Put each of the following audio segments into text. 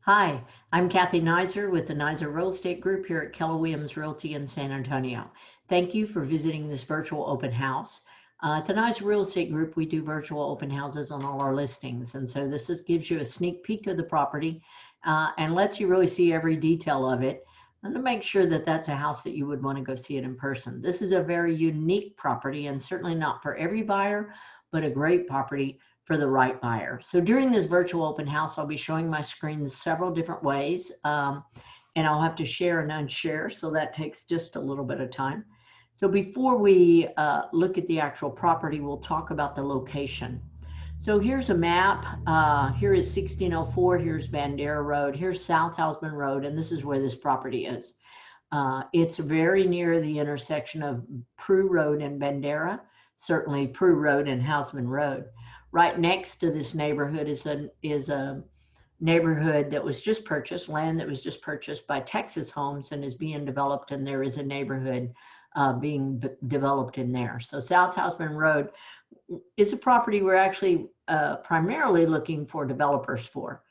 Hi, I'm Cathy Naiser with the Naiser Real Estate Group here at Keller Williams Realty in San Antonio. Thank you for visiting this virtual open house. At the Naiser Real Estate Group, we do virtual open houses on all our listings. And so this gives you a sneak peek of the property and lets you really see every detail of it and to make sure that that's a house that you would want to go see it in person. This is a very unique property and certainly not for every buyer, but a great property for the right buyer. So during this virtual open house, I'll be showing my screen several different ways, and I'll have to share and unshare, so that takes just a little bit of time. So before we look at the actual property, we'll talk about the location. So here's a map. Here is 1604, here's Bandera Road, here's South Hausman Road, and this is where this property is. It's very near the intersection of Prue Road and Bandera, certainly Prue Road and Hausman Road. Right next to this neighborhood is a neighborhood that was just purchased, land that was just purchased by Texas Homes and is being developed, and there is a neighborhood being developed in there. So South Hausman Road is a property we're actually primarily looking for developers for.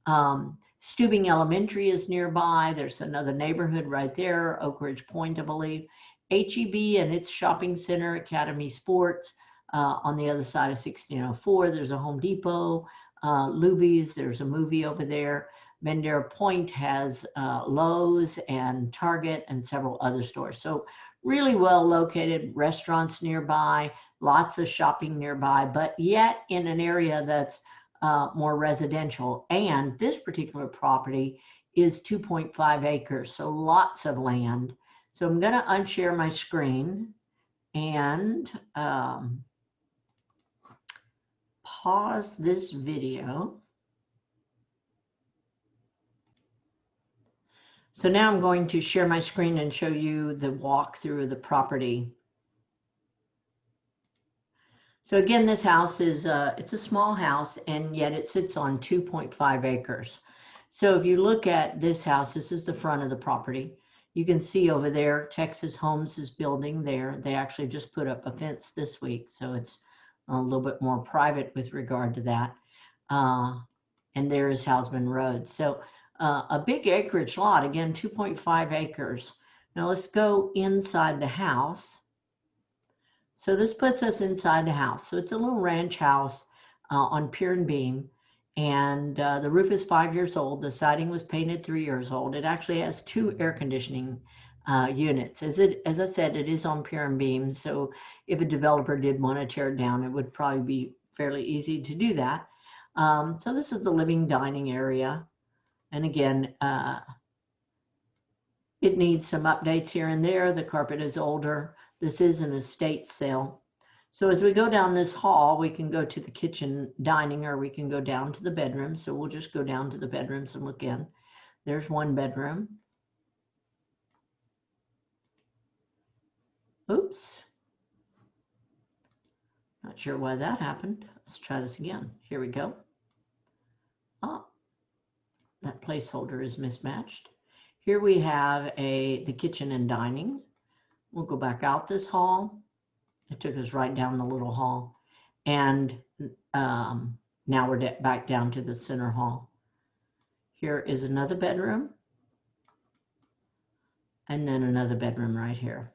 Stubing Elementary is nearby. There's another neighborhood right there, Oak Ridge Point, I believe. HEB and its shopping center, Academy Sports. On the other side of 1604, there's a Home Depot, Luby's, there's a movie over there. Bandera Point has Lowe's and Target and several other stores. So really well located, restaurants nearby, lots of shopping nearby, but yet in an area that's more residential. And this particular property is 2.5 acres, so lots of land. So I'm going to unshare my screen and pause this video. So now I'm going to share my screen and show you the walkthrough of the property. So again, this house is, it's a small house, and yet it sits on 2.5 acres. So if you look at this house, this is the front of the property. You can see over there, Texas Homes is building there. They actually just put up a fence this week, so it's a little bit more private with regard to that. And there is Hausman Road. So a big acreage lot, again, 2.5 acres. Now let's go inside the house. So this puts us inside the house. So it's a little ranch house on pier and beam. And the roof is 5 years old. The siding was painted 3 years old. It actually has 2 air conditioning units. As I said, it is on pier and beam. So if a developer did want to tear it down, it would probably be fairly easy to do that. So this is the living dining area. And again, it needs some updates here and there. The carpet is older. This is an estate sale. So as we go down this hall, we can go to the kitchen dining, or we can go down to the bedroom. So we'll just go down to the bedrooms and look in. There's one bedroom. Oops. Not sure why that happened. Let's try this again. Here we go. Oh, that placeholder is mismatched. Here we have the kitchen and dining. We'll go back out this hall. It took us right down the little hall. And now we're back down to the center hall. Here is another bedroom. And then another bedroom right here.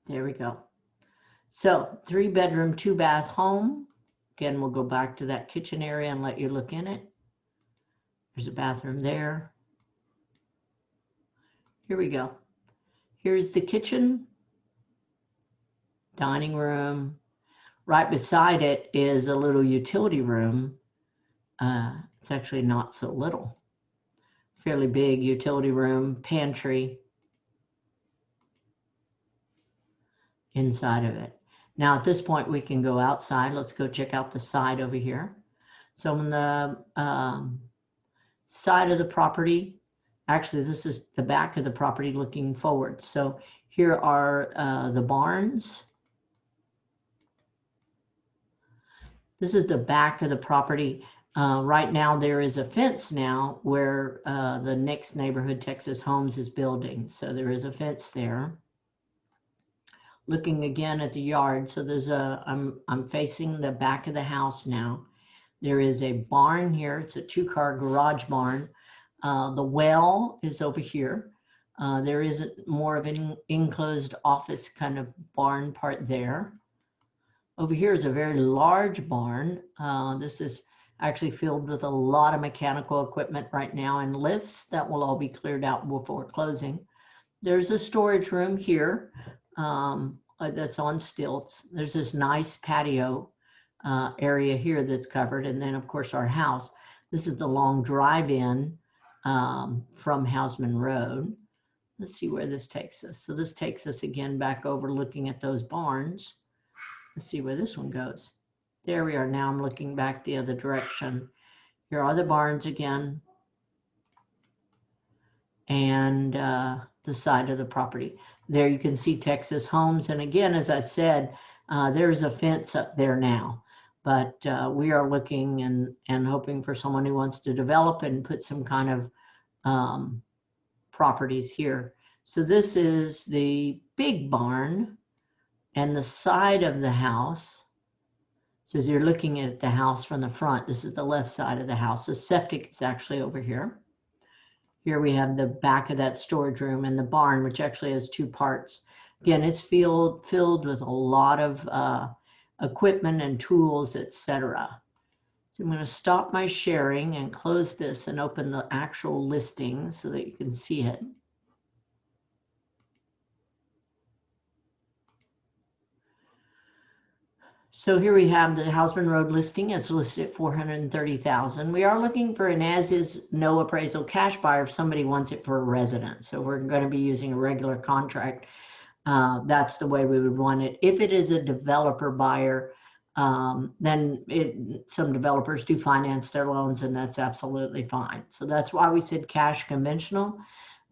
There we go. So 3-bedroom, 2-bath home. Again, we'll go back to that kitchen area and let you look in it. There's a bathroom there. Here we go. Here's the kitchen, dining room. Right beside it is a little utility room. It's actually not so little. Fairly big utility room, pantry inside of it. Now at this point we can go outside. Let's go check out the side over here. So on the side of the property, actually this is the back of the property looking forward. So here are the barns. This is the back of the property. Right now there is a fence now where the next neighborhood, Texas Homes, is building. So there is a fence there. looking again at the yard. So there's I'm facing the back of the house now. There is a barn here. It's a 2-car garage barn. The well is over here. There is more of an enclosed office kind of barn part there. Over here is a very large barn. This is actually filled with a lot of mechanical equipment right now and lifts that will all be cleared out before closing. There's a storage room here that's on stilts. There's this nice patio area here that's covered. And then, of course, our house. This is the long drive-in from Hausman Road. Let's see where this takes us. So this takes us again back over looking at those barns. Let's see where this one goes. There we are. Now I'm looking back the other direction. Here are the barns again. And the side of the property. There you can see Texas Homes. And again, as I said, there's a fence up there now. But we are looking and hoping for someone who wants to develop and put some kind of properties here. So this is the big barn and the side of the house. So as you're looking at the house from the front, this is the left side of the house. The septic is actually over here. Here we have the back of that storage room and the barn, which actually has 2 parts. Again, it's filled with a lot of equipment and tools, etc. So I'm going to stop my sharing and close this and open the actual listing so that you can see it. So here we have the Hausman Road listing. It's listed at $430,000. We are looking for an as-is, no appraisal cash buyer if somebody wants it for a residence. So we're going to be using a regular contract. That's the way we would want it. If it is a developer buyer, then some developers do finance their loans, and that's absolutely fine. So that's why we said cash conventional.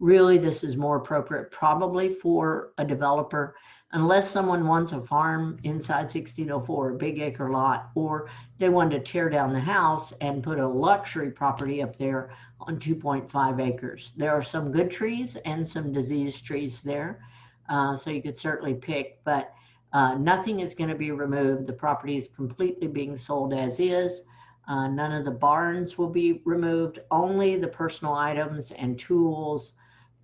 Really, this is more appropriate probably for a developer, unless someone wants a farm inside 1604, a big acre lot, or they want to tear down the house and put a luxury property up there on 2.5 acres. There are some good trees and some diseased trees there, so you could certainly pick, but nothing is going to be removed. The property is completely being sold as is. None of the barns will be removed, only the personal items and tools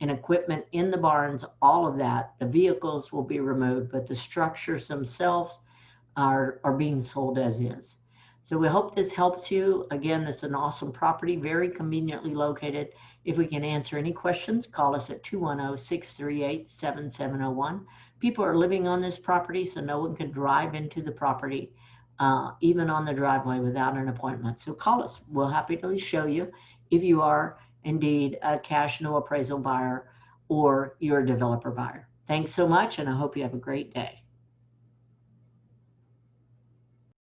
and equipment in the barns, all of that. The vehicles will be removed, but the structures themselves are being sold as is. So we hope this helps you. Again, it's an awesome property, very conveniently located. If we can answer any questions, call us at 210-638-7701. People are living on this property, so no one can drive into the property, even on the driveway without an appointment. So call us. We'll happily show you if you are indeed a cash no appraisal buyer or you're a developer buyer. Thanks so much, and I hope you have a great day.